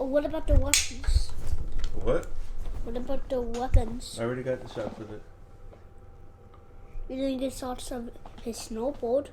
What about the weapons? What? What about the weapons? I already got the shots of it. You didn't get shots of his snowboard.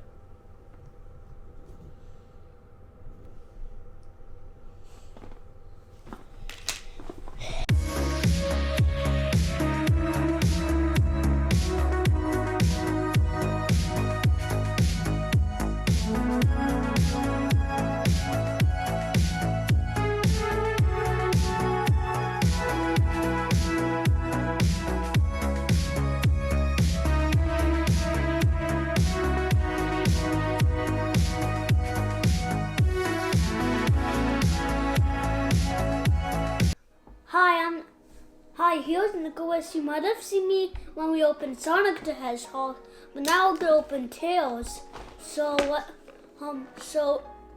Hi, here's Nicholas. You might have seen me when we opened Sonic the Hedgehog, but now we're gonna open Tails. So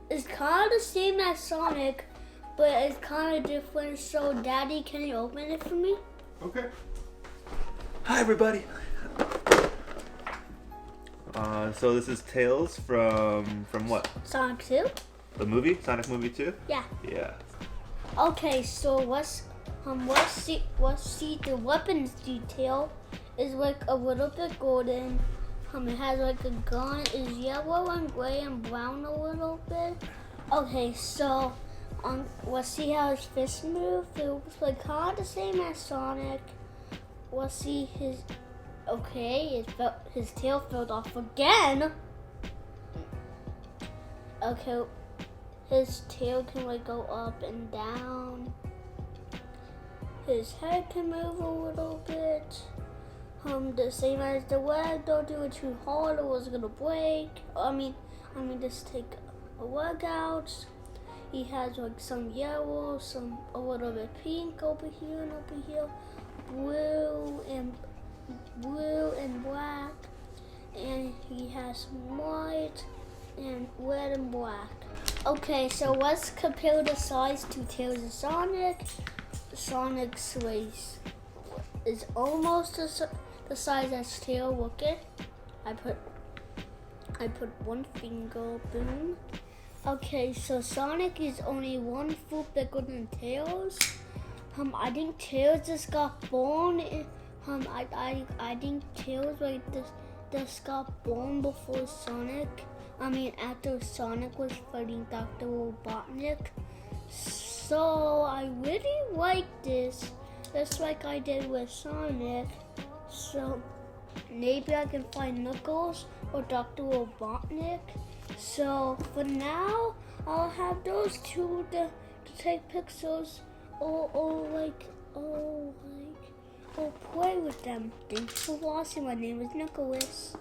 it's kind of the same as Sonic, but it's kind of different. So, Daddy, can you open it for me? Okay. Hi, everybody. So this is Tails from what? Sonic 2? The movie? Sonic movie 2? Yeah. Yeah. Okay, so let's see the weapons detail is like a little bit golden. It has like a gun, is yellow and gray and brown a little bit. Okay, so let's see how his fist move. It looks like kind of the same as Sonic. Let's see his. Okay, his tail fell off again. Okay, his tail can like go up and down. His head can move a little bit. The same as the leg. Don't do it too hard or it's gonna break. I mean, just take a leg out. He has like some yellow, a little bit pink over here and over here, blue and black, and he has white and red and black. Okay, so let's compare the size to Tails and Sonic. Sonic's waist is almost the size as Tails. Look it. I put one finger. Boom. Okay, so Sonic is only 1 foot bigger than Tails. I think Tails just got born. I think Tails just got born before Sonic. After Sonic was fighting Dr. Robotnik. So I really like this, just like I did with Sonic. So maybe I can find Knuckles or Dr. Robotnik. So for now, I'll have those two to take pictures or play with them. Thanks for watching. My name is Nicholas.